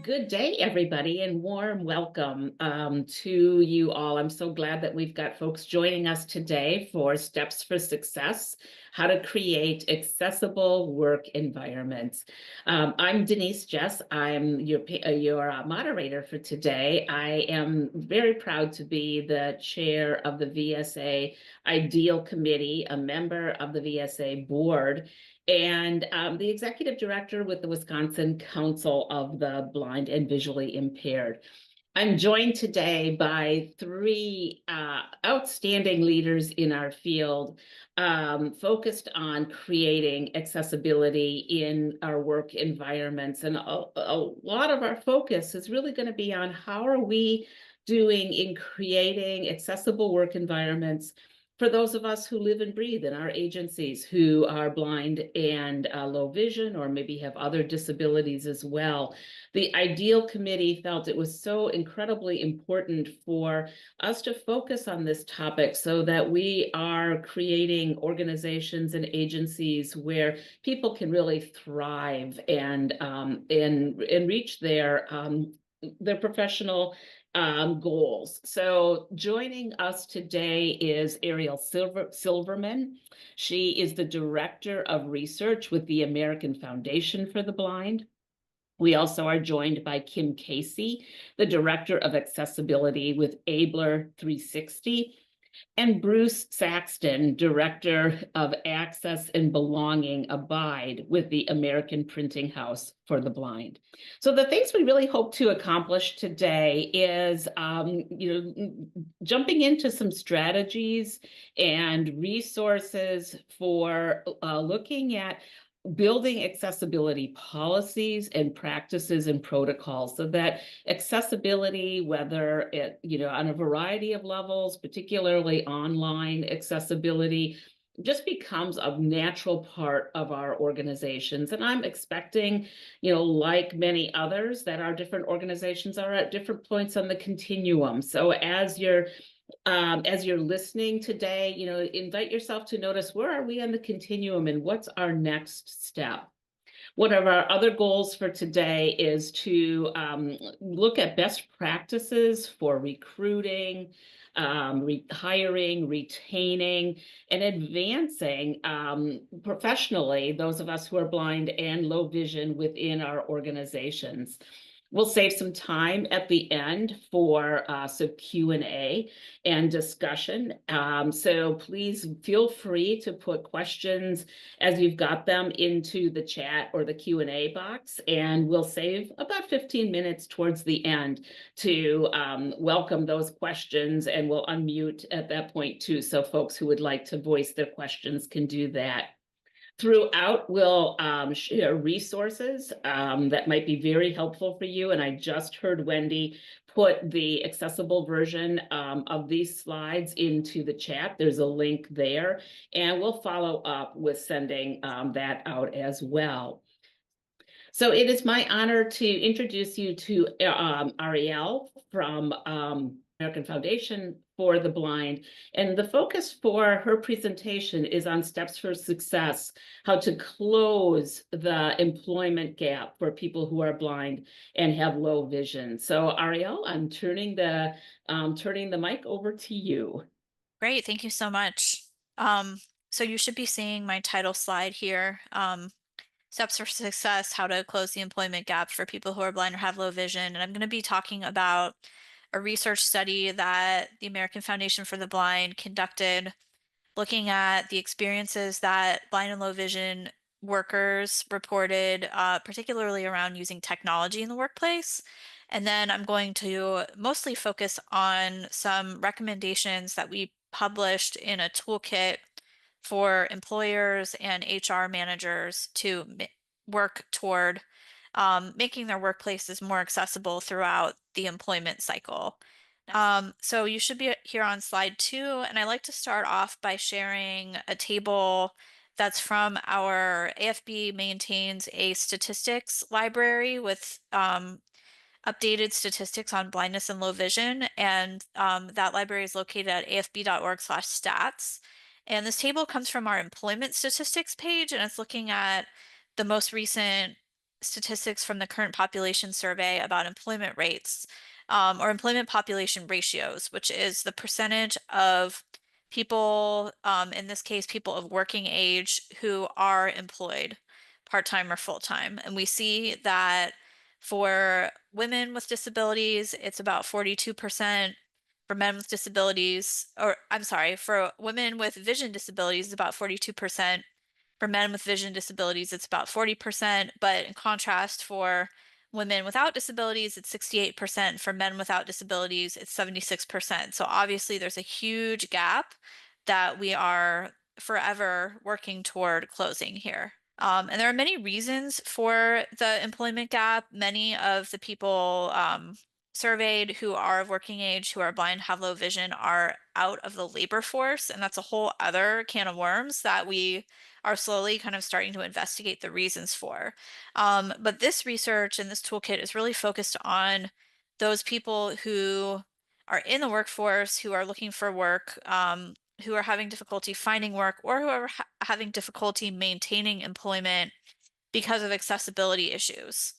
Good day, everybody, and warm welcome to you all. I'm so glad that we've got folks joining us today for Steps for Success, how to create accessible work environments. I'm Denise Jess. I'm your moderator for today. I am very proud to be the chair of the VSA Ideal Committee, a member of the VSA board, and the executive director with the Wisconsin Council of the Blind and Visually Impaired. I'm joined today by three outstanding leaders in our field focused on creating accessibility in our work environments. And a lot of our focus is really going to be on how are we doing in creating accessible work environments for those of us who live and breathe in our agencies who are blind and low vision, or maybe have other disabilities as well. The Ideal Committee felt it was so incredibly important for us to focus on this topic so that we are creating organizations and agencies where people can really thrive and reach their professional goals. So joining us today is Arielle Silverman. She is the Director of Research with the American Foundation for the Blind. We also are joined by Kim Casey, the Director of Accessibility with Abler 360, and Bruce Sexton, Director of Access and Belonging Abide with the American Printing House for the Blind. So the things we really hope to accomplish today is, jumping into some strategies and resources for looking at building accessibility policies and practices and protocols so that accessibility, whether it, on a variety of levels, particularly online accessibility, just becomes a natural part of our organizations. And I'm expecting, like many others, that our different organizations are at different points on the continuum. So as you're listening today, invite yourself to notice, where are we on the continuum and what's our next step? One of our other goals for today is to look at best practices for recruiting, hiring, retaining, and advancing professionally those of us who are blind and low vision within our organizations. We'll save some time at the end for some Q&A and discussion. So please feel free to put questions as you've got them into the chat or the Q&A box, and we'll save about 15 minutes towards the end to welcome those questions, and we'll unmute at that point too, so folks who would like to voice their questions can do that. Throughout, we'll share resources that might be very helpful for you. And I just heard Wendy put the accessible version of these slides into the chat. There's a link there, and we'll follow up with sending that out as well. So it is my honor to introduce you to Arielle from American Foundation for the Blind. And the focus for her presentation is on steps for success, how to close the employment gap for people who are blind and have low vision. So Arielle, I'm turning the mic over to you. Great, thank you so much. So you should be seeing my title slide here. Steps for Success, how to close the employment gap for people who are blind or have low vision. And I'm going to be talking about a research study that the American Foundation for the Blind conducted, looking at the experiences that blind and low vision workers reported, particularly around using technology in the workplace. And then I'm going to mostly focus on some recommendations that we published in a toolkit for employers and HR managers to work toward making their workplaces more accessible throughout the employment cycle. So you should be here on slide 2, and I like to start off by sharing a table that's from our AFB maintains a statistics library with updated statistics on blindness and low vision, and that library is located at afb.org/stats. And this table comes from our employment statistics page, and it's looking at the most recent statistics from the current population survey about employment rates, or employment population ratios, which is the percentage of people, in this case, people of working age who are employed part-time or full-time. And we see that for women with disabilities, it's about 42%. For men with disabilities, or I'm sorry, for women with vision disabilities, it's about 42%. For men with vision disabilities, it's about 40%. But in contrast, for women without disabilities, it's 68%. For men without disabilities, it's 76%. So obviously, there's a huge gap that we are forever working toward closing here. And there are many reasons for the employment gap. Many of the people surveyed who are of working age, who are blind, have low vision, are out of the labor force. And that's a whole other can of worms that we are slowly kind of starting to investigate the reasons for. But this research and this toolkit is really focused on those people who are in the workforce, who are looking for work, who are having difficulty finding work, or who are having difficulty maintaining employment because of accessibility issues.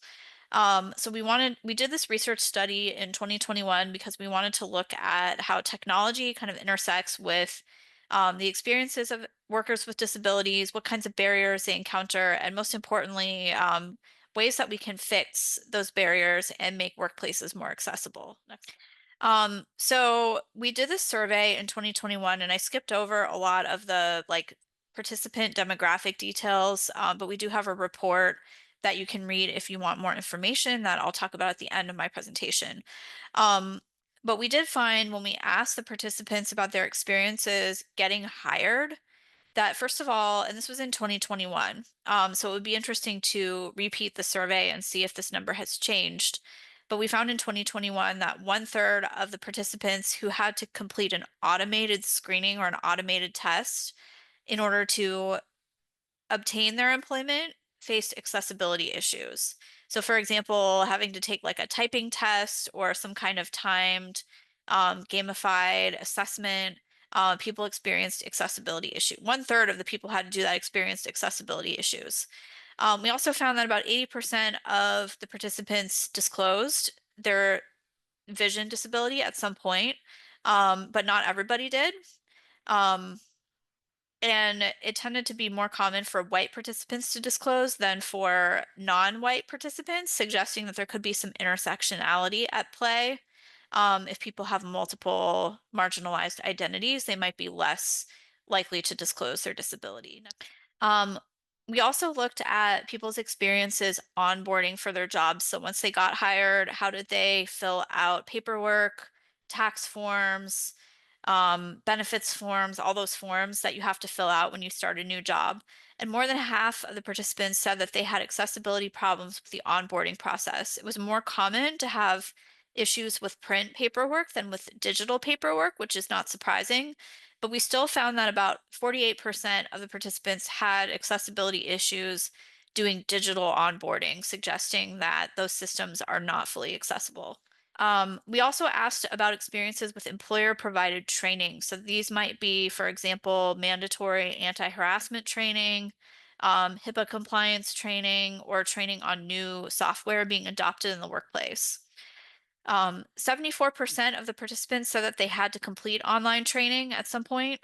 So we did this research study in 2021 because we wanted to look at how technology kind of intersects with the experiences of workers with disabilities, what kinds of barriers they encounter, and most importantly, ways that we can fix those barriers and make workplaces more accessible. So we did this survey in 2021, and I skipped over a lot of the like participant demographic details, but we do have a report that you can read if you want more information that I'll talk about at the end of my presentation. Um, but we did find when we asked the participants about their experiences getting hired, that first of all, and this was in 2021, so it would be interesting to repeat the survey and see if this number has changed. But we found in 2021 that 1/3 of the participants who had to complete an automated screening or an automated test in order to obtain their employment faced accessibility issues. So, for example, having to take like a typing test or some kind of timed gamified assessment, people experienced accessibility issue. 1/3 of the people who had to do that experienced accessibility issues. We also found that about 80% of the participants disclosed their vision disability at some point, but not everybody did. Um, and it tended to be more common for white participants to disclose than for non-white participants, suggesting that there could be some intersectionality at play. If people have multiple marginalized identities, they might be less likely to disclose their disability. Um, we also looked at people's experiences onboarding for their jobs. So once they got hired, how did they fill out paperwork, tax forms, benefits forms, all those forms that you have to fill out when you start a new job. And more than half of the participants said that they had accessibility problems with the onboarding process. It was more common to have issues with print paperwork than with digital paperwork, which is not surprising. But we still found that about 48% of the participants had accessibility issues doing digital onboarding, suggesting that those systems are not fully accessible. We also asked about experiences with employer provided training. So these might be, for example, mandatory anti-harassment training, HIPAA compliance training, or training on new software being adopted in the workplace. 74% of the participants said that they had to complete online training at some point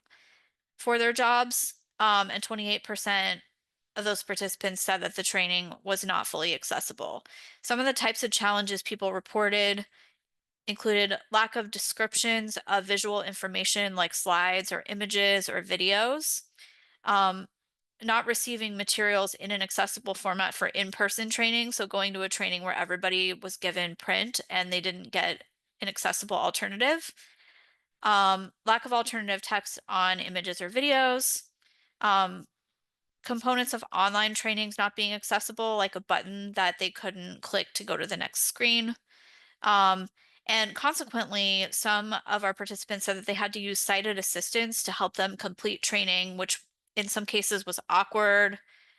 for their jobs, and 28% of those participants said that the training was not fully accessible. Some of the types of challenges people reported included lack of descriptions of visual information like slides or images or videos, um, not receiving materials in an accessible format for in-person training, so going to a training where everybody was given print and they didn't get an accessible alternative, lack of alternative text on images or videos, um, components of online trainings not being accessible, like a button that they couldn't click to go to the next screen. Um, and consequently, some of our participants said that they had to use sighted assistants to help them complete training, which in some cases was awkward,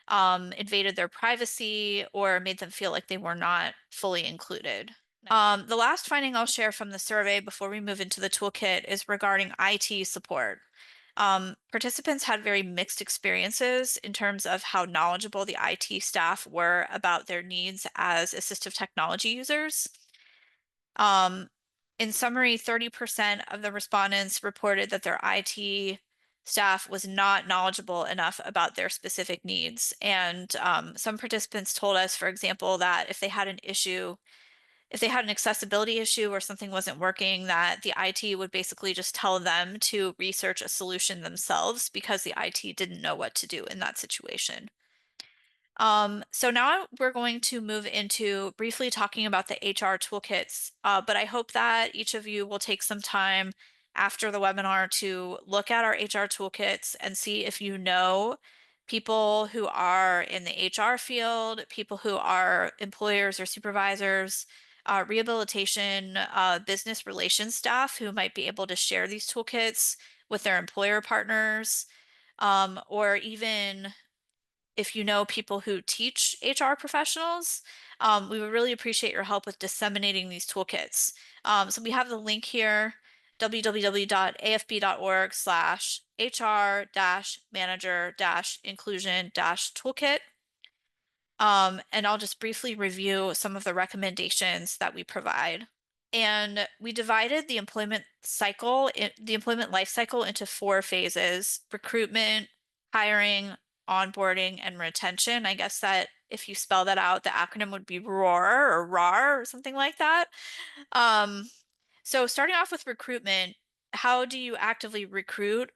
invaded their privacy, or made them feel like they were not fully included. The last finding I'll share from the survey before we move into the toolkit is regarding IT support. Participants had very mixed experiences in terms of how knowledgeable the IT staff were about their needs as assistive technology users. Um, in summary, 30% of the respondents reported that their IT staff was not knowledgeable enough about their specific needs. And some participants told us, for example, that if they had an accessibility issue or something wasn't working, that the IT would basically just tell them to research a solution themselves because the IT didn't know what to do in that situation. So now we're going to move into briefly talking about the HR toolkits, but I hope that each of you will take some time after the webinar to look at our HR toolkits and see if you know people who are in the HR field, people who are employers or supervisors, rehabilitation, business relations staff who might be able to share these toolkits with their employer partners, or even if you know people who teach HR professionals, we would really appreciate your help with disseminating these toolkits. So we have the link here, www.afb.org/HR-manager-inclusion-toolkit. And I'll just briefly review some of the recommendations that we provide. And we divided the employment life cycle into four phases: recruitment, hiring, onboarding, and retention. I guess that if you spell that out, the acronym would be ROAR or RAR or something like that. Um, so starting off with recruitment, how do you actively recruit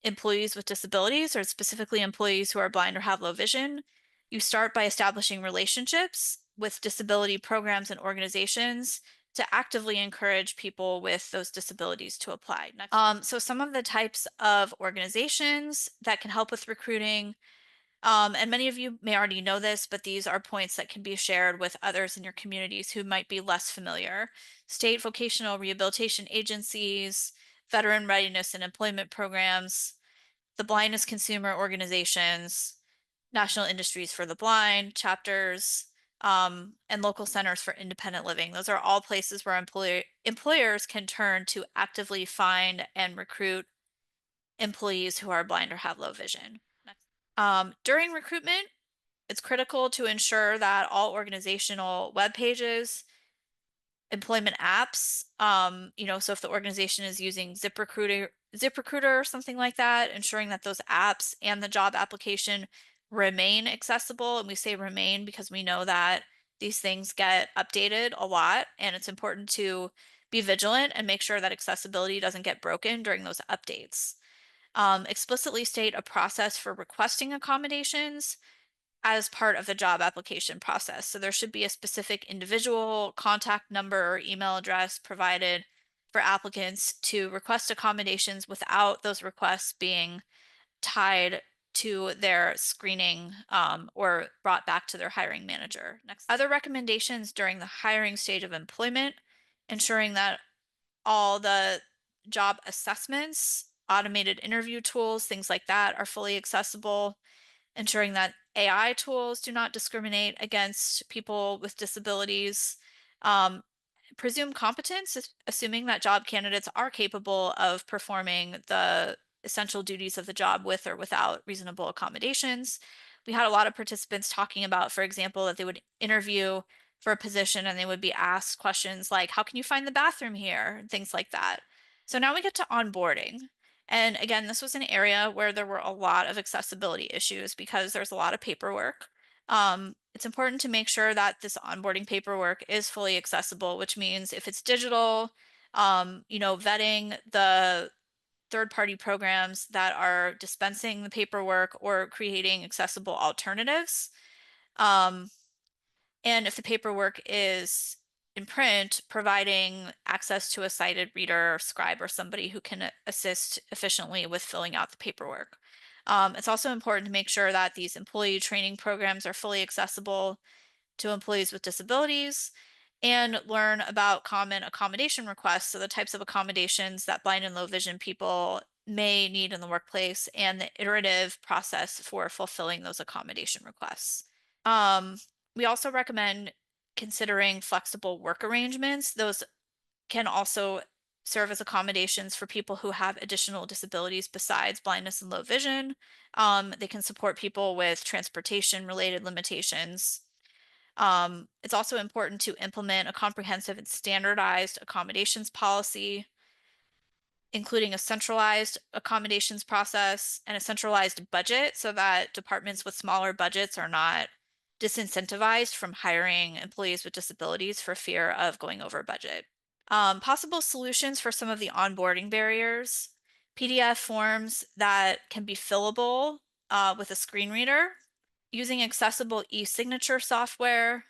employees with disabilities, or specifically employees who are blind or have low vision? You start by establishing relationships with disability programs and organizations to actively encourage people with those disabilities to apply. So some of the types of organizations that can help with recruiting, and many of you may already know this, but these are points that can be shared with others in your communities who might be less familiar. State vocational rehabilitation agencies, veteran readiness and employment programs, the blindness consumer organizations, national industries for the blind chapters, and local centers for independent living. Those are all places where employers can turn to actively find and recruit employees who are blind or have low vision. During recruitment, it's critical to ensure that all organizational web pages, employment apps, so if the organization is using ZipRecruiter or something like that, ensuring that those apps and the job application remain accessible. And we say remain because we know that these things get updated a lot, and it's important to be vigilant and make sure that accessibility doesn't get broken during those updates. Explicitly state a process for requesting accommodations as part of the job application process. So there should be a specific individual contact number or email address provided for applicants to request accommodations without those requests being tied to their screening, or brought back to their hiring manager. Next. Other recommendations during the hiring stage of employment: ensuring that all the job assessments, automated interview tools, things like that are fully accessible, ensuring that AI tools do not discriminate against people with disabilities, um, presume competence, assuming that job candidates are capable of performing the essential duties of the job with or without reasonable accommodations. We had a lot of participants talking about, for example, that they would interview for a position and they would be asked questions like, how can you find the bathroom here? And things like that. So now we get to onboarding. And again, this was an area where there were a lot of accessibility issues because there's a lot of paperwork. It's important to make sure that this onboarding paperwork is fully accessible, which means if it's digital, vetting the third-party programs that are dispensing the paperwork or creating accessible alternatives. Um, and if the paperwork is in print, providing access to a sighted reader or scribe or somebody who can assist efficiently with filling out the paperwork. It's also important to make sure that these employee training programs are fully accessible to employees with disabilities, and learn about common accommodation requests, so the types of accommodations that blind and low vision people may need in the workplace, and the iterative process for fulfilling those accommodation requests. Um, we also recommend considering flexible work arrangements. Those can also serve as accommodations for people who have additional disabilities besides blindness and low vision. They can support people with transportation related limitations. It's also important to implement a comprehensive and standardized accommodations policy, including a centralized accommodations process and a centralized budget so that departments with smaller budgets are not disincentivized from hiring employees with disabilities for fear of going over budget. Possible solutions for some of the onboarding barriers: PDF forms that can be fillable with a screen reader, using accessible e-signature software,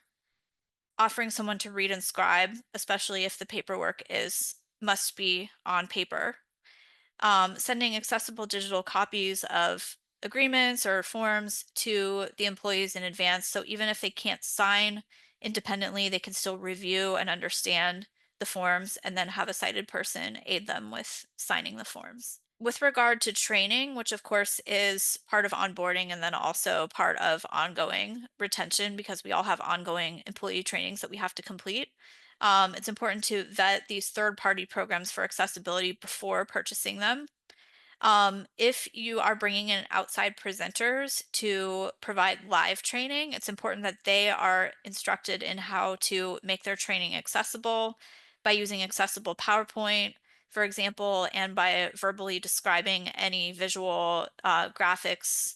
offering someone to read and scribe, especially if the paperwork is must be on paper, sending accessible digital copies of agreements or forms to the employees in advance. So even if they can't sign independently, they can still review and understand the forms and then have a sighted person aid them with signing the forms. With regard to training, which of course is part of onboarding and then also part of ongoing retention, because we all have ongoing employee trainings that we have to complete. It's important to vet these third-party programs for accessibility before purchasing them. If you are bringing in outside presenters to provide live training, it's important that they are instructed in how to make their training accessible by using accessible PowerPoint, for example, and by verbally describing any visual graphics,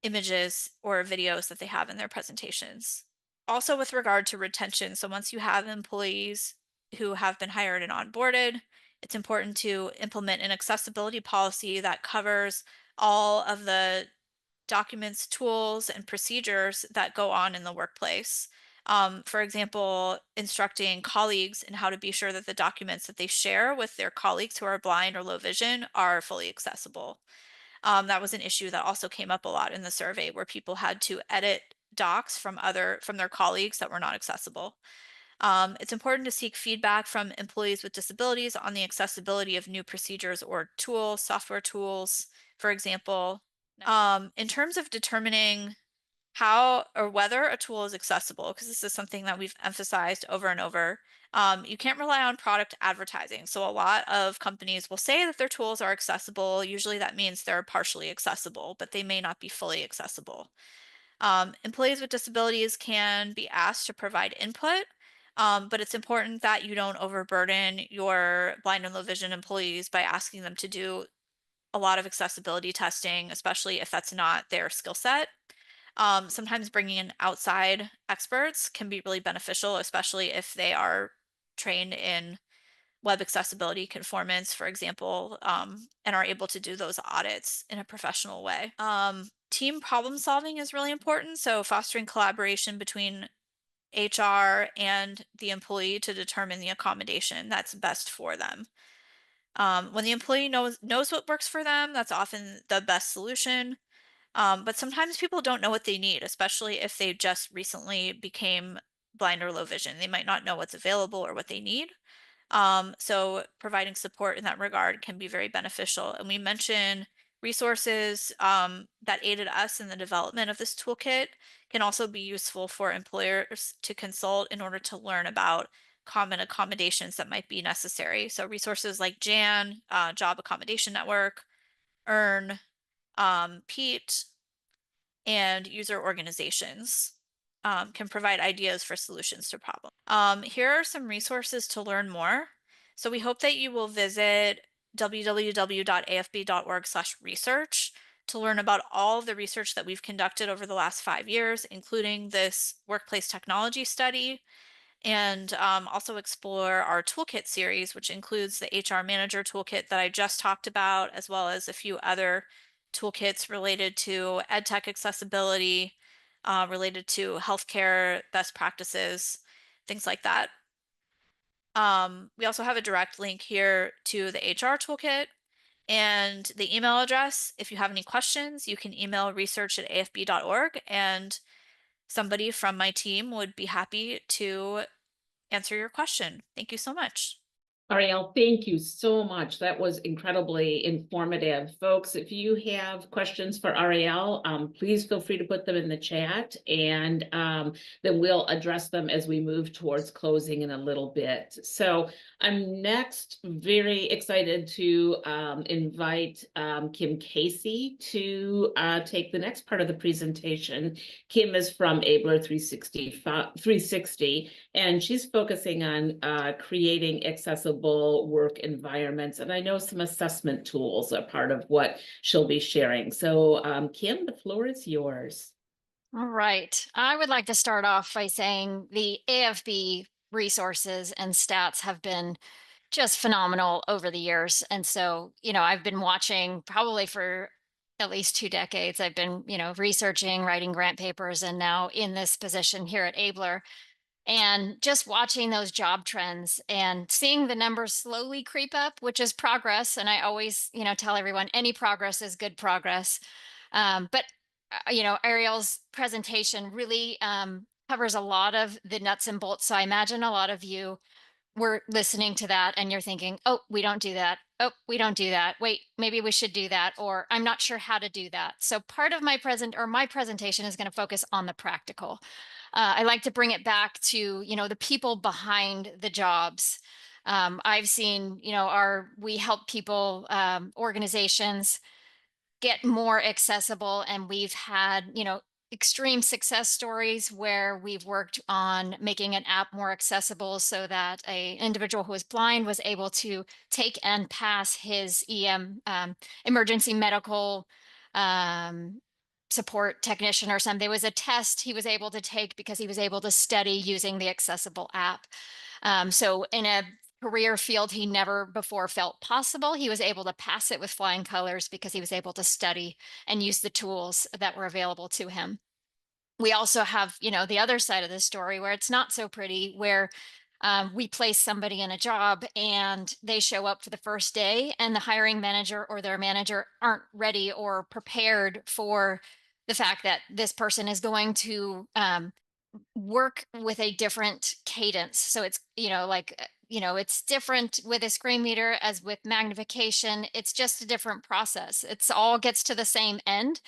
images, or videos that they have in their presentations. Also, with regard to retention, so once you have employees who have been hired and onboarded, it's important to implement an accessibility policy that covers all of the documents, tools, and procedures that go on in the workplace. For example, instructing colleagues in how to be sure that the documents that they share with their colleagues who are blind or low vision are fully accessible. That was an issue that also came up a lot in the survey, where people had to edit docs from their colleagues that were not accessible. It's important to seek feedback from employees with disabilities on the accessibility of new procedures or tools, software tools, for example. In terms of determining how or whether a tool is accessible, because this is something that we've emphasized over and over, you can't rely on product advertising. So a lot of companies will say that their tools are accessible. Usually that means they're partially accessible, but they may not be fully accessible. Employees with disabilities can be asked to provide input, but it's important that you don't overburden your blind and low vision employees by asking them to do a lot of accessibility testing, especially if that's not their skill set. Sometimes bringing in outside experts can be really beneficial, especially if they are trained in web accessibility conformance, for example, and are able to do those audits in a professional way. Team problem solving is really important. So fostering collaboration between HR and the employee to determine the accommodation that's best for them. When the employee knows what works for them, that's often the best solution. But sometimes people don't know what they need, especially if they just recently became blind or low vision. They might not know what's available or what they need. So providing support in that regard can be very beneficial. And we mentioned resources that aided us in the development of this toolkit can also be useful for employers to consult in order to learn about common accommodations that might be necessary. So resources like JAN, Job Accommodation Network, EARN, PEAT, and user organizations can provide ideas for solutions to problems. Here are some resources to learn more. So we hope that you will visit www.afb.org/research to learn about all of the research that we've conducted over the last 5 years, including this workplace technology study, and also explore our toolkit series, which includes the HR manager toolkit that I just talked about, as well as a few other toolkits related to EdTech accessibility, related to healthcare best practices, things like that. We also have a direct link here to the HR toolkit and the email address. If you have any questions, you can email research@afb.org, and somebody from my team would be happy to answer your question. Thank you so much. Arielle, thank you so much. That was incredibly informative. Folks, if you have questions for Arielle, please feel free to put them in the chat, and then we'll address them as we move towards closing in a little bit. So I'm next very excited to invite Kim Casey to take the next part of the presentation. Kim is from Abler 360, and she's focusing on creating accessible work environments. And I know some assessment tools are part of what she'll be sharing. So Kim, the floor is yours. All right. I would like to start off by saying the AFB resources and stats have been just phenomenal over the years. And so, I've been watching probably for at least 2 decades. I've been, researching, writing grant papers, and now in this position here at Abler. And just watching those job trends and seeing the numbers slowly creep up, which is progress. And I always, tell everyone any progress is good progress. But Arielle's presentation really covers a lot of the nuts and bolts. So I imagine a lot of you were listening to that and you're thinking, oh, we don't do that. Oh, we don't do that. Wait, maybe we should do that. Or I'm not sure how to do that. So part of my presentation is going to focus on the practical. I like to bring it back to, the people behind the jobs. I've seen, we help people, organizations get more accessible, and we've had extreme success stories where we've worked on making an app more accessible so that a individual who was blind was able to take and pass his emergency medical um, support technician or something. There was a test he was able to take because he was able to study using the accessible app. So in a career field he never before felt possible, he was able to pass it with flying colors because he was able to study and use the tools that were available to him. We also have, the other side of the story where it's not so pretty, where we place somebody in a job and they show up for the first day and the hiring manager or their manager aren't ready or prepared for the fact that this person is going to work with a different cadence. So it's, it's different with a screen reader as with magnification. It's just a different process. It's all gets to the same end.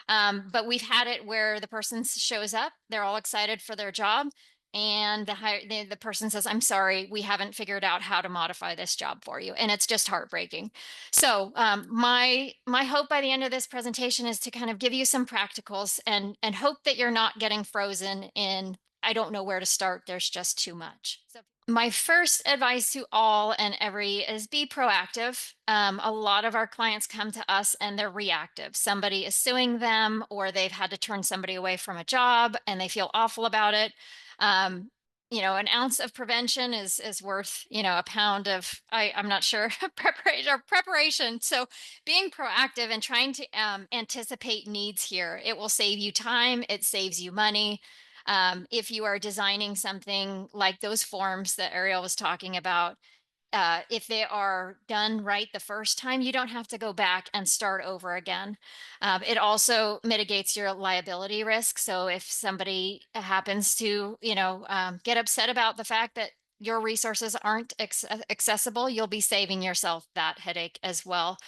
But we've had it where the person shows up, they're all excited for their job, and the person says, I'm sorry, we haven't figured out how to modify this job for you. And it's just heartbreaking. So my hope by the end of this presentation is to kind of give you some practicals and hope that you're not getting frozen in, I don't know where to start, there's just too much. So my first advice to all and every is be proactive. A lot of our clients come to us and they're reactive. Somebody is suing them, or they've had to turn somebody away from a job and they feel awful about it. An ounce of prevention is worth, a pound of, I'm not sure, preparation. So being proactive and trying to anticipate needs here, it will save you time, it saves you money. If you are designing something like those forms that Arielle was talking about, if they are done right the first time, you don't have to go back and start over again. It also mitigates your liability risk. So if somebody happens to, get upset about the fact that your resources aren't accessible, you'll be saving yourself that headache as well.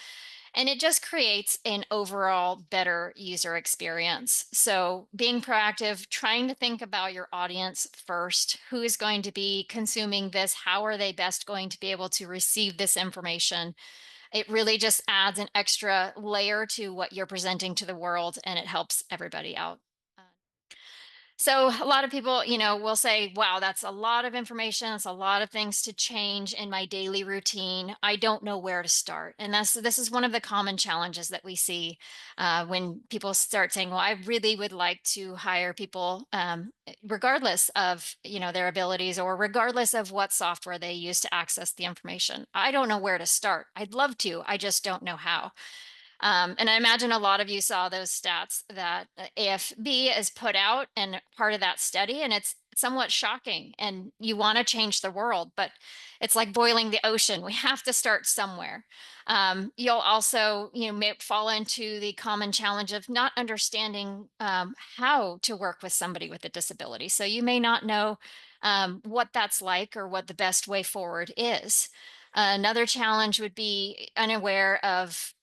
And it just creates an overall better user experience. So being proactive, trying to think about your audience first. Who is going to be consuming this? How are they best going to be able to receive this information? It really just adds an extra layer to what you're presenting to the world, and it helps everybody out. So a lot of people, will say, wow, that's a lot of information. It's a lot of things to change in my daily routine. I don't know where to start. And this is one of the common challenges that we see when people start saying, well, I really would like to hire people regardless of, their abilities, or regardless of what software they use to access the information. I don't know where to start. I'd love to, I just don't know how. And I imagine a lot of you saw those stats that AFB has put out and part of that study, and it's somewhat shocking. And you want to change the world, but it's like boiling the ocean. We have to start somewhere. You'll also, may fall into the common challenge of not understanding how to work with somebody with a disability. So you may not know what that's like or what the best way forward is. Another challenge would be unaware of,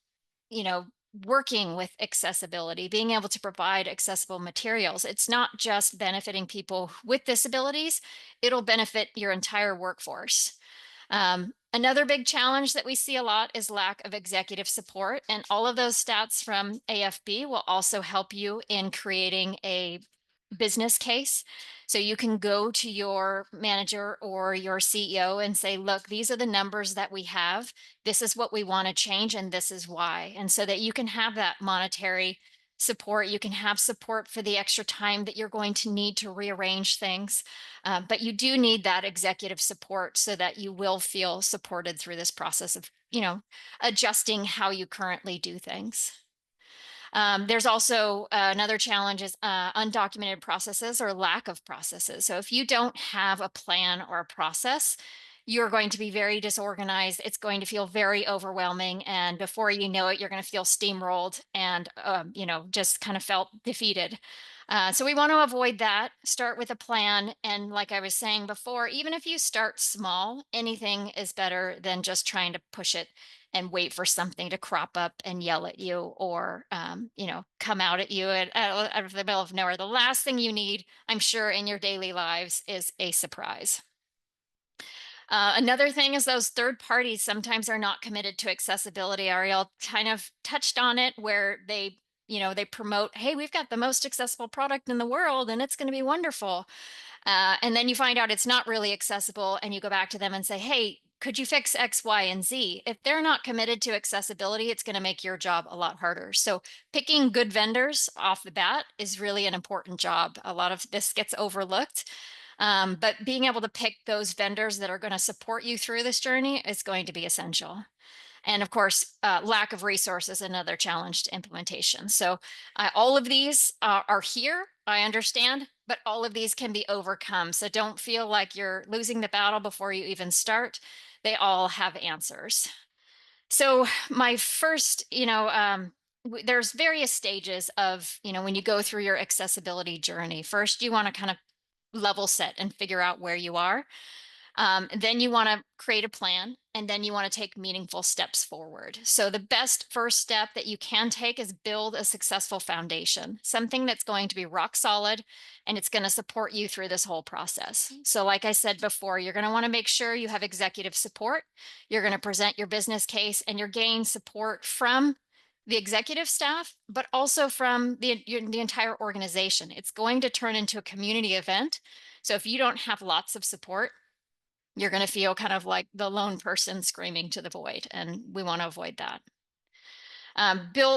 working with accessibility, being able to provide accessible materials. It's not just benefiting people with disabilities, it'll benefit your entire workforce. Another big challenge that we see a lot is lack of executive support, and all of those stats from AFB will also help you in creating a business case. So you can go to your manager or your CEO and say, look, these are the numbers that we have. This is what we want to change, and this is why. And so that you can have that monetary support, you can have support for the extra time that you're going to need to rearrange things. But you do need that executive support so that you will feel supported through this process of, adjusting how you currently do things. There's also another challenge is undocumented processes or lack of processes. So if you don't have a plan or a process, you're going to be very disorganized. It's going to feel very overwhelming. And before you know it, you're going to feel steamrolled and, just kind of felt defeated. So we want to avoid that. Start with a plan. And like I was saying before, even if you start small, anything is better than just trying to push it and wait for something to crop up and yell at you or, come out at you out of the middle of nowhere. The last thing you need, I'm sure, in your daily lives is a surprise. Another thing is those third parties sometimes are not committed to accessibility. Arielle kind of touched on it where they promote, hey, we've got the most accessible product in the world and it's going to be wonderful. And then you find out it's not really accessible and you go back to them and say, hey, could you fix X, Y, and Z? If they're not committed to accessibility, it's going to make your job a lot harder. So picking good vendors off the bat is really an important job. A lot of this gets overlooked. But being able to pick those vendors that are going to support you through this journey is going to be essential. And of course, lack of resources, another challenge to implementation. So all of these are here, I understand, but all of these can be overcome. So don't feel like you're losing the battle before you even start. They all have answers. So my first, there's various stages of, when you go through your accessibility journey. First, you want to kind of level set and figure out where you are. Then you want to create a plan, and then you want to take meaningful steps forward. So the best first step that you can take is build a successful foundation, something that's going to be rock solid, and it's going to support you through this whole process. So like I said before, you're going to want to make sure you have executive support. You're going to present your business case, and you're gaining support from the executive staff, but also from the entire organization. It's going to turn into a community event. So if you don't have lots of support, you're going to feel kind of like the lone person screaming to the void, and we want to avoid that.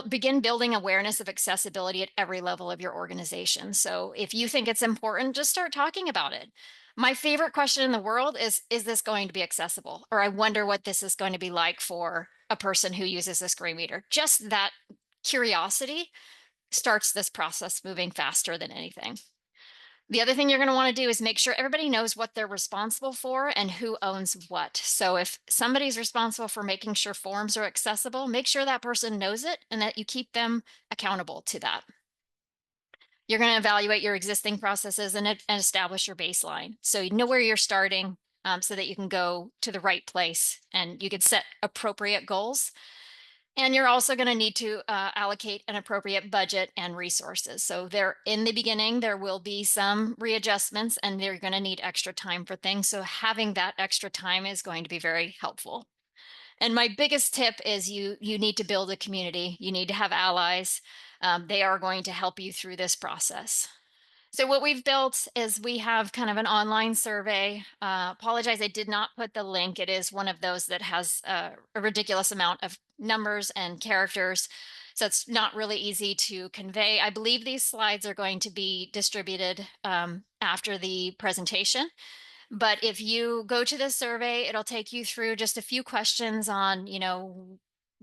Begin building awareness of accessibility at every level of your organization. So if you think it's important, just start talking about it. My favorite question in the world is this going to be accessible? Or I wonder what this is going to be like for a person who uses a screen reader. Just that curiosity starts this process moving faster than anything. The other thing you're going to want to do is make sure everybody knows what they're responsible for and who owns what. So if somebody's responsible for making sure forms are accessible, make sure that person knows it and that you keep them accountable to that. You're going to evaluate your existing processes and establish your baseline. So you know where you're starting so that you can go to the right place and you can set appropriate goals. And you're also going to need to allocate an appropriate budget and resources. So in the beginning, there will be some readjustments and they're going to need extra time for things. So having that extra time is going to be very helpful. And my biggest tip is you need to build a community. You need to have allies. They are going to help you through this process. So what we've built is we have kind of an online survey. Apologize, I did not put the link. It is one of those that has a ridiculous amount of numbers and characters. So it's not really easy to convey. I believe these slides are going to be distributed after the presentation. But if you go to this survey, it'll take you through just a few questions on,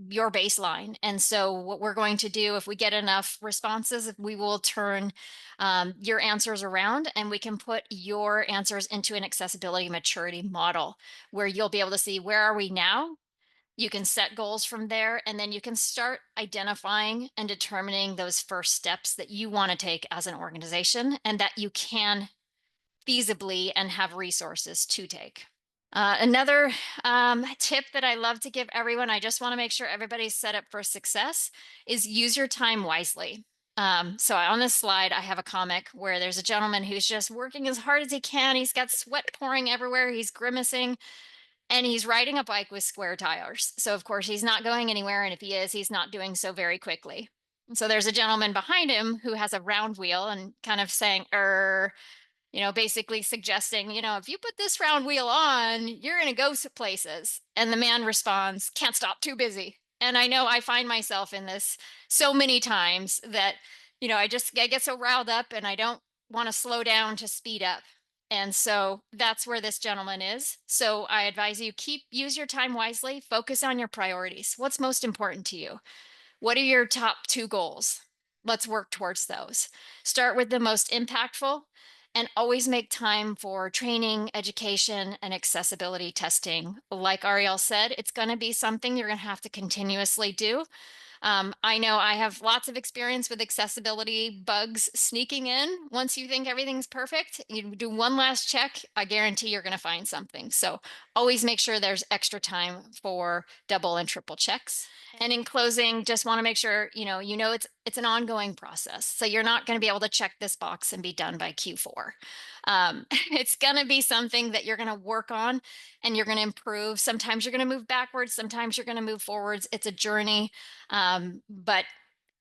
your baseline. And so what we're going to do, if we get enough responses, we will turn your answers around and we can put your answers into an accessibility maturity model where you'll be able to see where are we now. You can set goals from there, and then you can start identifying and determining those first steps that you want to take as an organization and that you can feasibly and have resources to take. Another tip that I love to give everyone, I just want to make sure everybody's set up for success, is use your time wisely. So on this slide, I have a comic where there's a gentleman who's just working as hard as he can. He's got sweat pouring everywhere. He's grimacing, and he's riding a bike with square tires. So of course he's not going anywhere. And if he is, he's not doing so very quickly. So there's a gentleman behind him who has a round wheel and kind of saying, basically suggesting, if you put this round wheel on, you're going to go places. And the man responds, can't stop, too busy. And I know I find myself in this so many times that, I get so riled up and I don't want to slow down to speed up. And so that's where this gentleman is. So I advise you use your time wisely, focus on your priorities. What's most important to you? What are your top 2 goals? Let's work towards those. Start with the most impactful and always make time for training, education, and accessibility testing. Like Arielle said, it's going to be something you're going to have to continuously do. I know I have lots of experience with accessibility bugs sneaking in. Once you think everything's perfect, you do one last check, I guarantee you're going to find something. So always make sure there's extra time for double and triple checks. And in closing, just want to make sure, it's an ongoing process. So you're not going to be able to check this box and be done by Q4. It's going to be something that you're going to work on and you're going to improve. Sometimes you're going to move backwards. Sometimes you're going to move forwards. It's a journey. But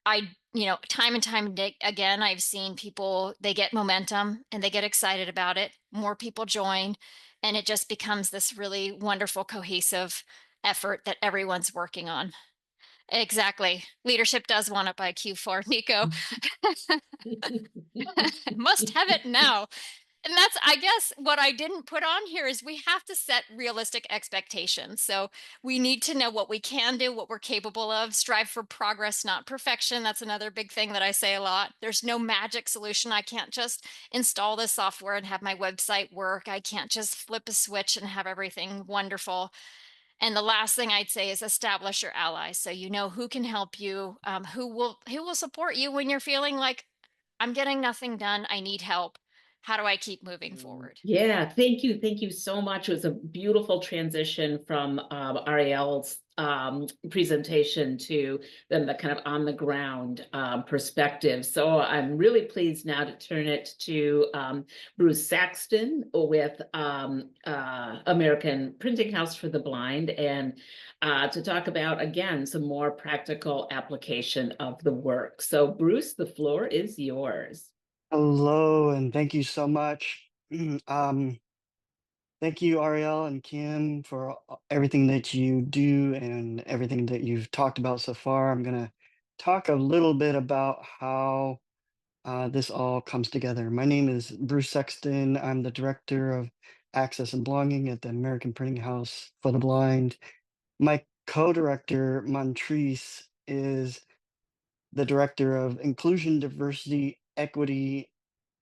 time and time again, I've seen people, they get momentum and they get excited about it. More people join, and it just becomes this really wonderful, cohesive effort that everyone's working on. Exactly. Leadership does want it by Q4, Nico. Must have it now. And that's, I guess, what I didn't put on here is we have to set realistic expectations. So we need to know what we can do, what we're capable of, strive for progress, not perfection. That's another big thing that I say a lot. There's no magic solution. I can't just install this software and have my website work. I can't just flip a switch and have everything wonderful. And the last thing I'd say is establish your allies. So you know who can help you, who will support you when you're feeling like I'm getting nothing done. I need help. How do I keep moving forward? Yeah, thank you. Thank you so much. It was a beautiful transition from Arielle's presentation to then the kind of on the ground perspective. So I'm really pleased now to turn it to Bruce Sexton with American Printing House for the Blind, and to talk about, again, some more practical application of the work. So Bruce, the floor is yours. Hello, and thank you so much. Thank you, Arielle and Kim, for everything that you do and everything that you've talked about so far. I'm going to talk a little bit about how this all comes together. My name is Bruce Sexton. I'm the Director of Access and Belonging at the American Printing House for the Blind. My co-director, Montrese, is the Director of Inclusion, Diversity, Equity,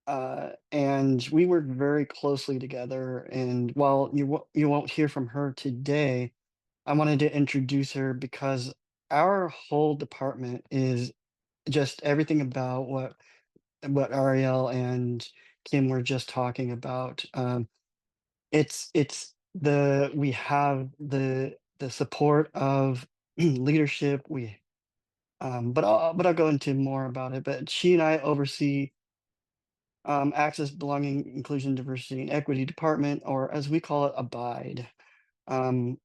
and we work very closely together. And while you won't hear from her today, I wanted to introduce her because our whole department is just everything about what Arielle and Kim were just talking about. We have the support of leadership. But I'll go into more about it. But she and I oversee Access, Belonging, Inclusion, Diversity, and Equity Department, or as we call it, ABIDE. Um,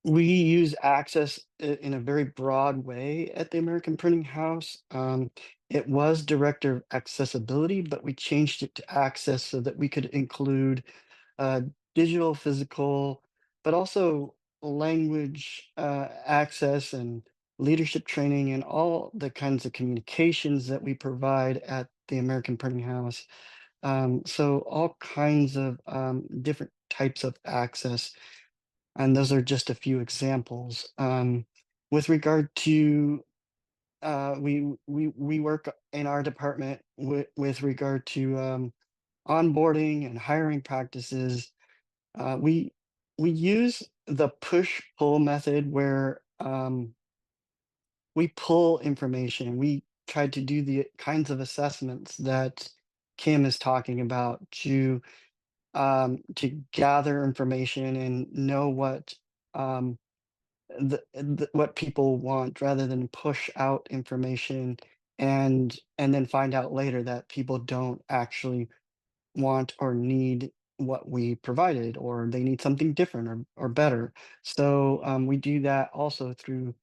we use Access in a very broad way at the American Printing House. It was Director of Accessibility, but we changed it to Access so that we could include uh, digital, physical, but also language access and leadership training and all the kinds of communications that we provide at the American Printing House. So all kinds of different types of access, and those are just a few examples. With regard to we work in our department with regard to onboarding and hiring practices. We use the push-pull method where we pull information. We try to do the kinds of assessments that Kim is talking about to to gather information and know what what people want rather than push out information and then find out later that people don't actually want or need what we provided, or they need something different or better. So we do that also through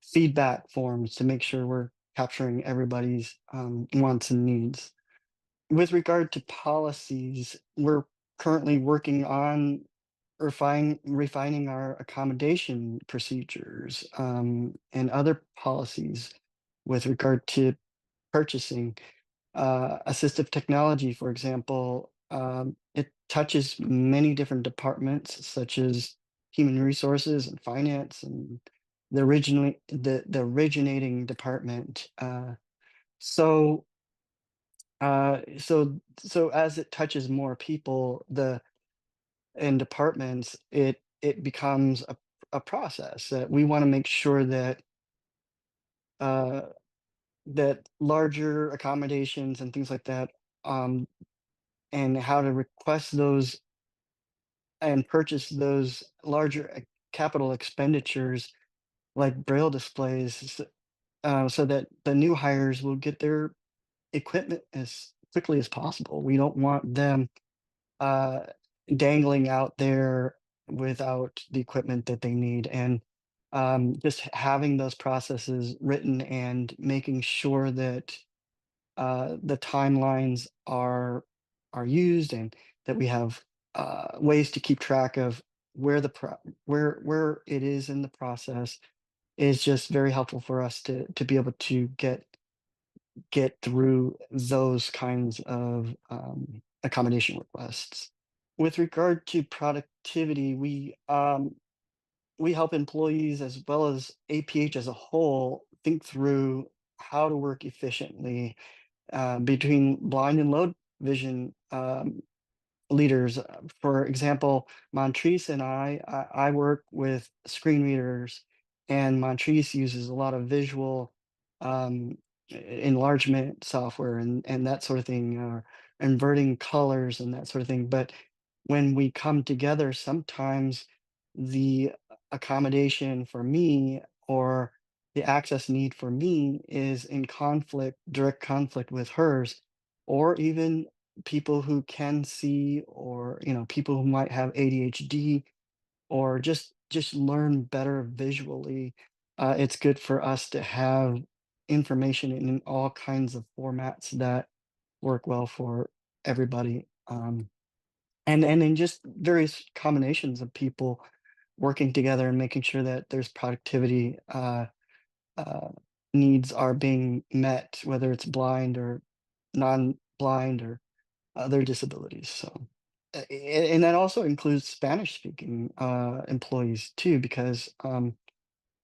feedback forms to make sure we're capturing everybody's wants and needs. With regard to policies, we're currently working on refining our accommodation procedures and other policies with regard to purchasing assistive technology, for example. It touches many different departments, such as human resources and finance, and the originating department. So as it touches more people, the and departments, it becomes a process that we want to make sure uh, that larger accommodations and things like that, um, and how to request those and purchase those larger capital expenditures like braille displays, so that the new hires will get their equipment as quickly as possible. We don't want them uh, dangling out there without the equipment that they need. And just having those processes written and making sure that the timelines are used and that we have ways to keep track of where it is in the process is just very helpful for us to be able to get through those kinds of accommodation requests. With regard to productivity, we help employees as well as APH as a whole think through how to work efficiently between blind and low vision leaders. For example, Montrese and I work with screen readers, and Montrese uses a lot of visual um, enlargement software and that sort of thing, or inverting colors and that sort of thing. But when we come together, sometimes the accommodation for me or the access need for me is in direct conflict with hers, or even people who can see, or people who might have ADHD, or just learn better visually. It's good for us to have information in all kinds of formats that work well for everybody. And in just various combinations of people working together and making sure that there's productivity uh, needs are being met, whether it's blind or non-blind or other disabilities. So, and that also includes Spanish speaking employees too, because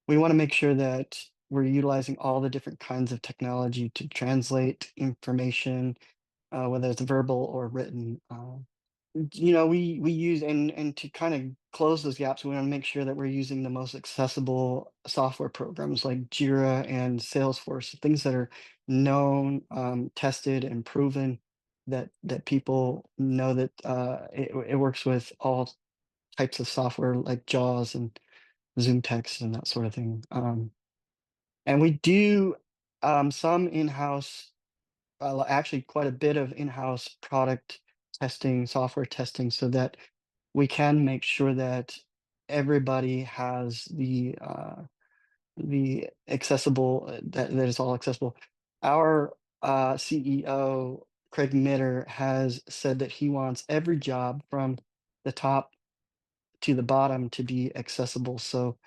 we want to make sure that we're utilizing all the different kinds of technology to translate information, whether it's verbal or written. We use and to kind of close those gaps, we want to make sure that we're using the most accessible software programs like Jira and Salesforce, things that are known, tested, and proven, that people know that it works with all types of software like JAWS and Zoom text and that sort of thing. And we do some in-house, actually quite a bit of in-house product testing, software testing, so that we can make sure that everybody has the accessible, that is all accessible. Our CEO Craig Mitter has said that he wants every job from the top to the bottom to be accessible. So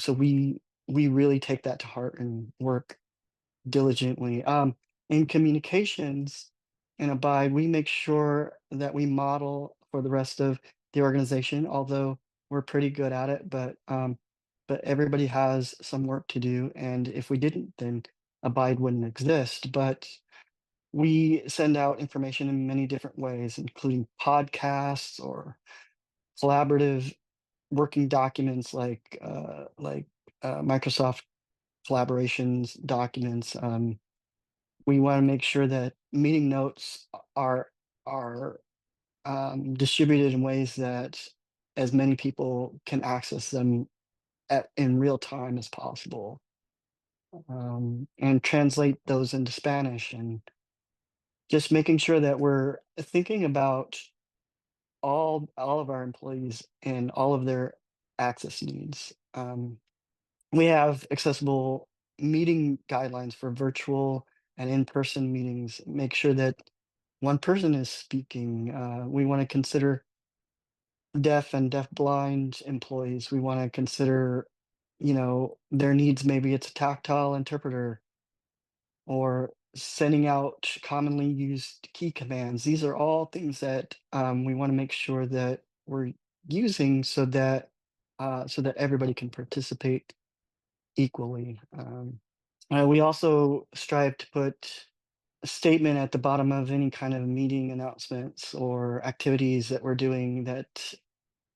we really take that to heart and work diligently. In communications and Abide, we make sure that we model for the rest of the organization, although we're pretty good at it, but everybody has some work to do. And if we didn't, then Abide wouldn't exist. But we send out information in many different ways, including podcasts or collaborative working documents like Microsoft collaborations documents. We want to make sure that meeting notes are distributed in ways that as many people can access them in real time as possible, and translate those into Spanish, and just making sure that we're thinking about all of our employees and all of their access needs. We have accessible meeting guidelines for virtual and in-person meetings. Make sure that one person is speaking. We want to consider deaf and deaf-blind employees. We want to consider, their needs. Maybe it's a tactile interpreter or sending out commonly used key commands. These are all things that we want to make sure that we're using so that everybody can participate equally. We also strive to put a statement at the bottom of any kind of meeting announcements or activities that we're doing that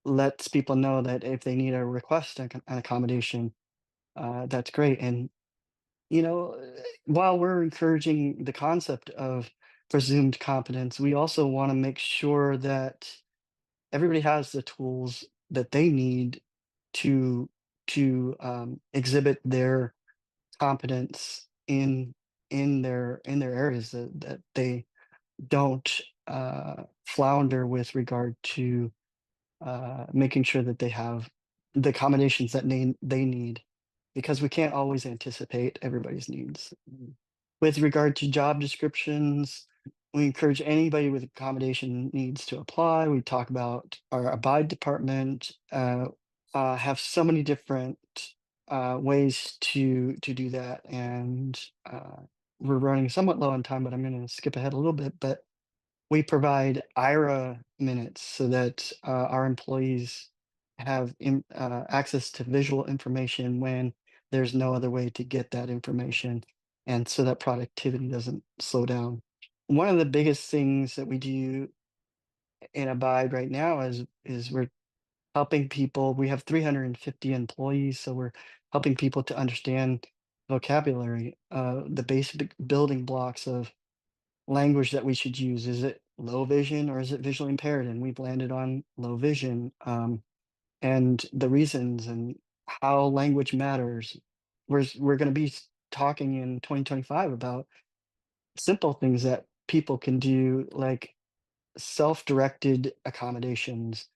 lets people know that if they need a request an accommodation, that's great. And while we're encouraging the concept of presumed competence, we also want to make sure that everybody has the tools that they need to exhibit their competence in their areas, that they don't flounder with regard to making sure that they have the accommodations that they need, because we can't always anticipate everybody's needs. With regard to job descriptions, we encourage anybody with accommodation needs to apply. We talk about our Abide department, have so many different ways to do that, and we're running somewhat low on time, but I'm going to skip ahead a little bit. But we provide IRA minutes so that our employees have access to visual information when there's no other way to get that information, and so that productivity doesn't slow down. One of the biggest things that we do in Abide right now is we're helping people. We have 350 employees, so we're helping people to understand vocabulary, the basic building blocks of language that we should use. Is it low vision or is it visually impaired? And we've landed on low vision, and the reasons and how language matters. We're going to be talking in 2025 about simple things that people can do, like self-directed accommodations,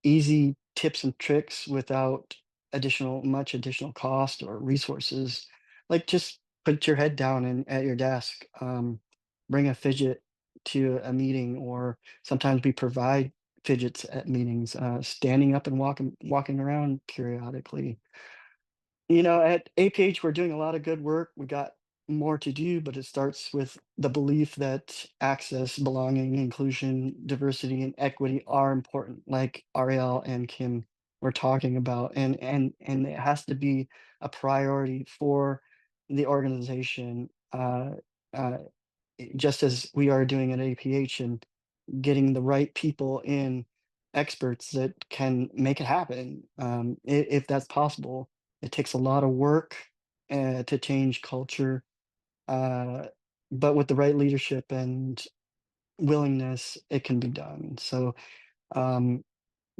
easy tips and tricks without much additional cost or resources. Like, just put your head down and at your desk, bring a fidget to a meeting, or sometimes we provide fidgets at meetings, standing up and walking around periodically. At APH, we're doing a lot of good work. We got more to do, but it starts with the belief that access, belonging, inclusion, diversity, and equity are important, like Arielle and Kim were talking about, and it has to be a priority for the organization, uh, just as we are doing at APH, and getting the right people in, experts that can make it happen, if that's possible. It takes a lot of work to change culture, uh, but with the right leadership and willingness, it can be done. So, um,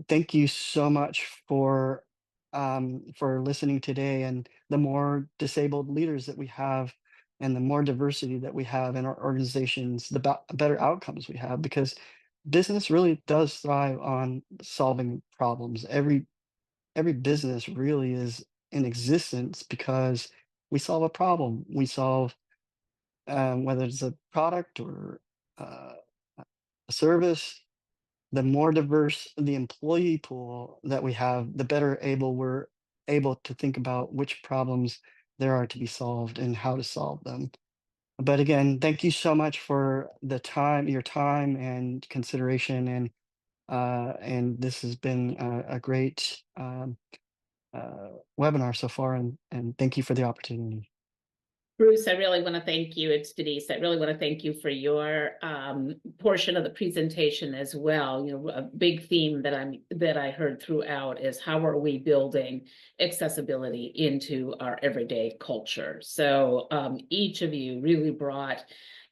thank you so much for listening today. And the more disabled leaders that we have, and the more diversity that we have in our organizations, the better outcomes we have, because business really does thrive on solving problems. Every business really is in existence because we solve a problem. We solve, whether it's a product or uh, a service. The more diverse the employee pool that we have, the better we're able to think about which problems there are to be solved and how to solve them. But again, thank you so much for your time and consideration, and this has been a great webinar so far, and thank you for the opportunity. Bruce, I really want to thank you. It's Denise. I really want to thank you for your portion of the presentation as well. A big theme that I heard throughout is, how are we building accessibility into our everyday culture? So each of you really brought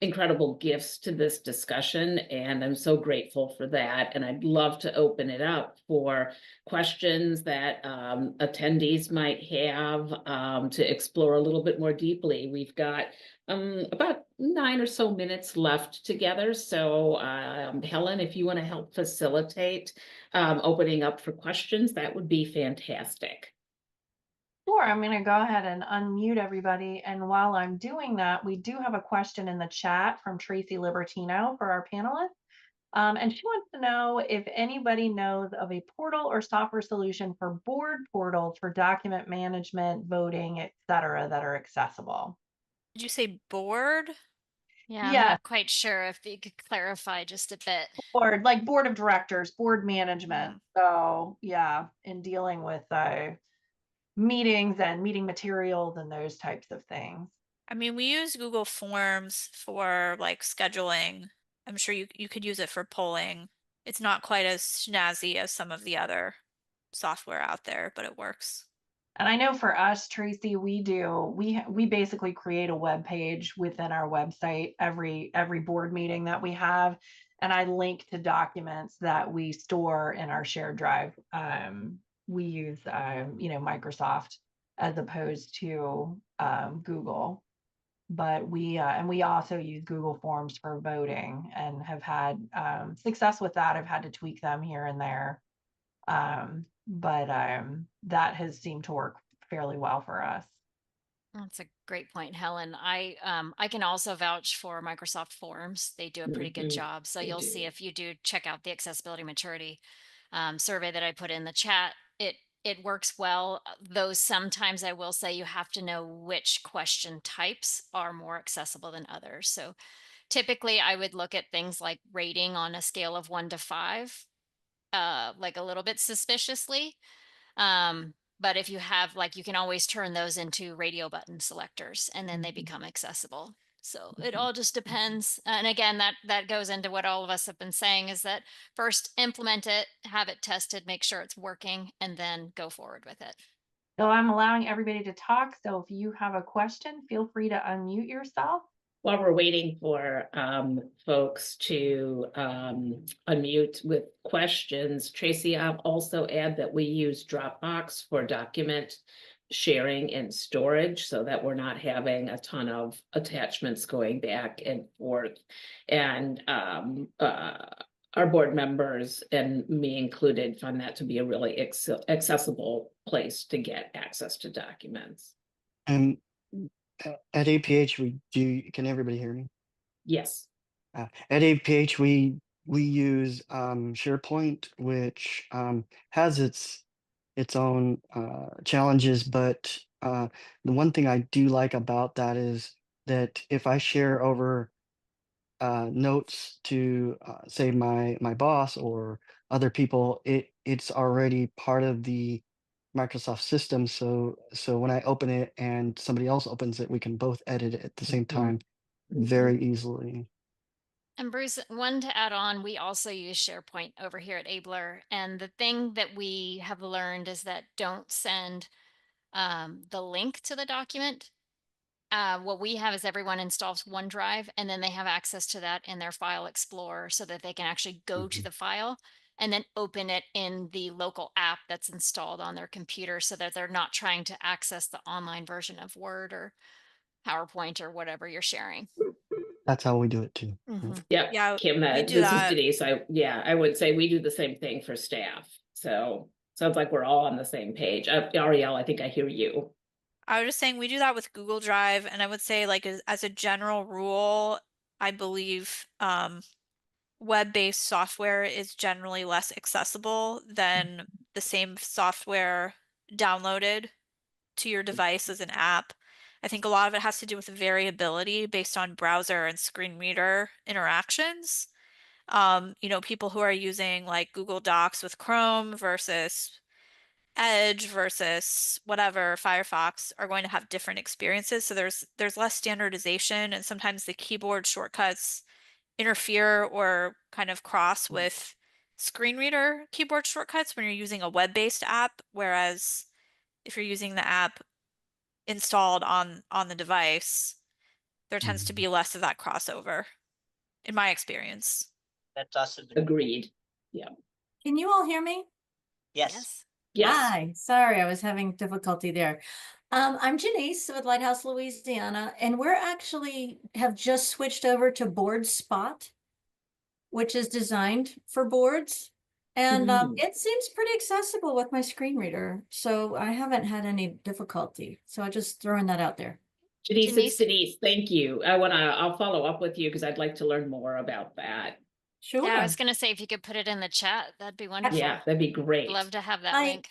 incredible gifts to this discussion, and I'm so grateful for that. And I'd love to open it up for questions that attendees might have to explore a little bit more deeply. We've got about 9 or so minutes left together. So Helen, if you want to help facilitate opening up for questions, that would be fantastic. Sure, I'm going to go ahead and unmute everybody. And while I'm doing that, we do have a question in the chat from Tracy Libertino for our panelists. And she wants to know if anybody knows of a portal or software solution for board portals for document management, voting, etc., that are accessible. Did you say board? Yeah, I'm Yeah. not quite sure if you could clarify just a bit. Board, like board of directors, board management. So yeah, in dealing with meetings and meeting materials and those types of things. I mean, we use Google Forms for like scheduling. I'm sure you could use it for polling. It's not quite as snazzy as some of the other software out there, but it works. And I know for us, Tracy, we basically create a web page within our website every board meeting that we have, and I link to documents that we store in our shared drive. We use Microsoft as opposed to Google, but we also use Google Forms for voting and have had success with that. I've had to tweak them here and there. But that has seemed to work fairly well for us. That's a great point, Helen. I can also vouch for Microsoft Forms. They do a pretty good job. So you'll see if you do check out the accessibility maturity survey that I put in the chat. It works well, though sometimes I will say you have to know which question types are more accessible than others. So typically I would look at things like rating on a scale of 1 to 5, like a little bit suspiciously. But if you have, like, you can always turn those into radio button selectors and then they become accessible. So it all just depends. And again, that goes into what all of us have been saying, is that first implement it, have it tested, make sure it's working, and then go forward with it. So I'm allowing everybody to talk. So if you have a question, feel free to unmute yourself. While we're waiting for folks to unmute with questions, Tracy, I'll also add that we use Dropbox for document sharing and storage so that we're not having a ton of attachments going back and forth. And our board members, and me included, find that to be a really accessible place to get access to documents. And at APH, can everybody hear me? Yes. At APH, we use SharePoint, which has its own challenges, but the one thing I do like about that is that if I share over notes to say my boss or other people, it's already part of the Microsoft system. So when I open it and somebody else opens it, we can both edit it at the same time very easily. And Bruce, one to add on, we also use SharePoint over here at Abler. And the thing that we have learned is that don't send the link to the document. What we have is everyone installs OneDrive, and then they have access to that in their file explorer so that they can actually go to the file and then open it in the local app that's installed on their computer, so that they're not trying to access the online version of Word or PowerPoint or whatever you're sharing. That's how we do it too. Yeah, Kim, do this that. is Denise. I would say we do the same thing for staff. So sounds like we're all on the same page. Arielle, I think I hear you. I was just saying we do that with Google Drive, and I would say, like, as a general rule, I believe web-based software is generally less accessible than the same software downloaded to your device as an app. I think a lot of it has to do with variability based on browser and screen reader interactions. People who are using like Google Docs with Chrome versus Edge versus whatever Firefox are going to have different experiences. So there's less standardization, and sometimes the keyboard shortcuts interfere or kind of cross with screen reader keyboard shortcuts when you're using a web-based app, whereas if you're using the app installed on the device, there tends to be less of that crossover, in my experience. That's awesome. Agreed. Yeah. Can you all hear me? Yes. Yes. Hi, sorry, I was having difficulty there. I'm Janice with Lighthouse, Louisiana, and we're actually have just switched over to Board Spot, which is designed for boards. And it seems pretty accessible with my screen reader, so I haven't had any difficulty. So I'm just throwing that out there. Denise, Denise? it's Denise. Thank you. I'll follow up with you because I'd like to learn more about that. Sure. Yeah, I was gonna say if you could put it in the chat, that'd be wonderful. Yeah, that'd be great. Love to have that I- link.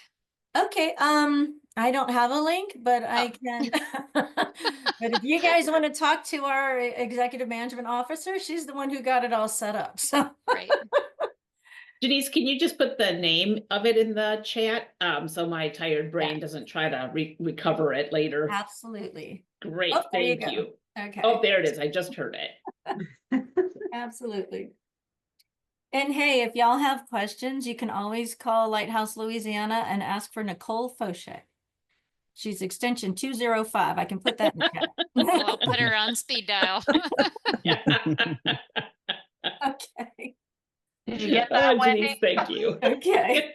Okay, I don't have a link, but I can. But if you guys want to talk to our executive management officer, she's the one who got it all set up. So Great. Denise, can you just put the name of it in the chat? So my tired brain doesn't try to recover it later. absolutely. Great, Oh, there you thank go. you. Okay. Oh, there it is. I just heard it. Absolutely. And hey, if y'all have questions, you can always call Lighthouse Louisiana and ask for Nicole Fauché. She's extension 205. I can put that in the chat. Well, I'll put her on speed dial. Okay. Did you get that, Oh, Wendy? Denise, thank you. Okay.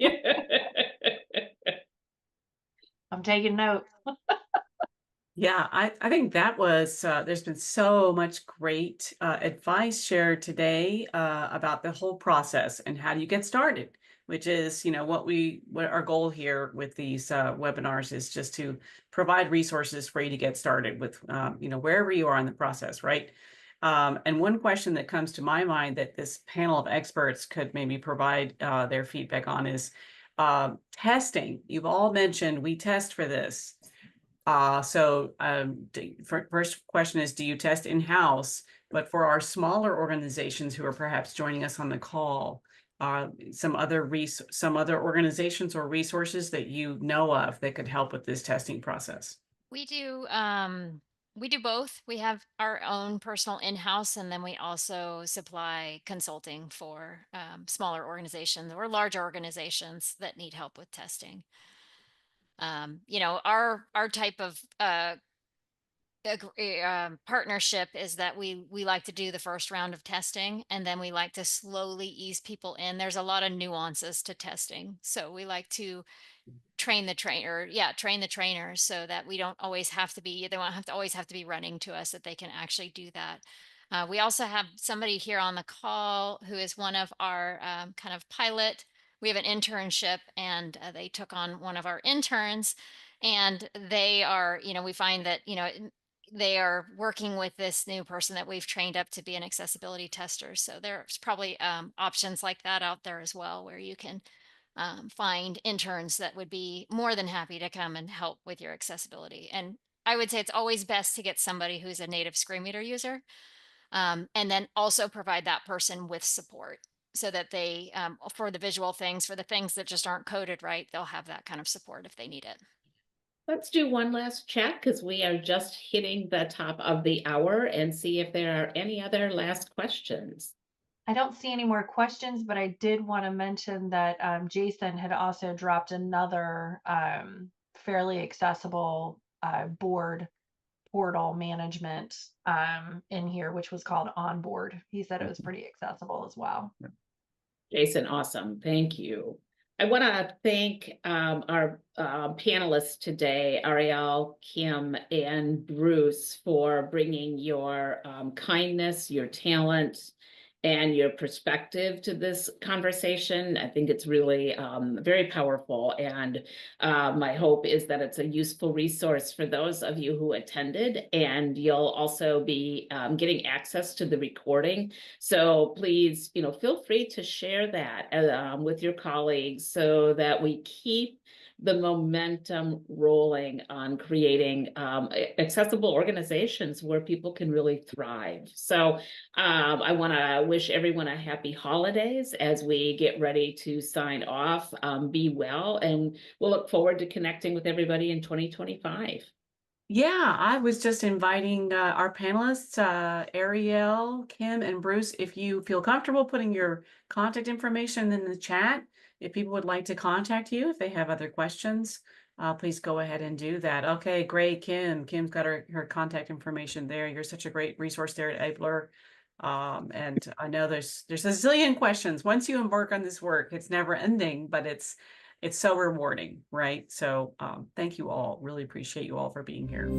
I'm taking notes. Yeah, I think that was, there's been so much great advice shared today about the whole process and how do you get started, which is, what our goal here with these webinars is just to provide resources for you to get started with, wherever you are in the process, right? And one question that comes to my mind that this panel of experts could maybe provide their feedback on is testing. You've all mentioned we test for this. First question is, do you test in-house? But for our smaller organizations who are perhaps joining us on the call, some other organizations or resources that you know of that could help with this testing process? We do both. We have our own personal in-house, and then we also supply consulting for smaller organizations or larger organizations that need help with testing. Our type of partnership is that we like to do the first round of testing, and then we like to slowly ease people in. There's a lot of nuances to testing, so we like to train the trainers so that they won't always have to be running to us, that they can actually do that. We also have somebody here on the call who is one of our kind of pilot. We have an internship, and they took on one of our interns, and they are, we find that, they are working with this new person that we've trained up to be an accessibility tester. So there's probably options like that out there as well, where you can find interns that would be more than happy to come and help with your accessibility. And I would say it's always best to get somebody who's a native screen reader user, and then also provide that person with support so that they, for the visual things, for the things that just aren't coded right, they'll have that kind of support if they need it. Let's do one last chat because we are just hitting the top of the hour and see if there are any other last questions. I don't see any more questions, but I did want to mention that Jason had also dropped another fairly accessible board portal management in here, which was called Onboard. He said it was pretty accessible as well. Jason, awesome. Thank you. I want to thank our panelists today, Arielle, Kim, and Bruce, for bringing your kindness, your talent, and your perspective to this conversation. I think it's really very powerful, and my hope is that it's a useful resource for those of you who attended, and you'll also be getting access to the recording. So please, feel free to share that with your colleagues so that we keep the momentum rolling on creating accessible organizations where people can really thrive. So I want to wish everyone a happy holidays as we get ready to sign off. Be well, and we'll look forward to connecting with everybody in 2025. Yeah, I was just inviting our panelists, Arielle, Kim, and Bruce, if you feel comfortable putting your contact information in the chat, if people would like to contact you, if they have other questions, please go ahead and do that. Okay, great, Kim. Kim's got her contact information there. You're such a great resource there at Abler. And I know there's a zillion questions. Once you embark on this work, it's never ending, but it's so rewarding, right? So thank you all. Really appreciate you all for being here.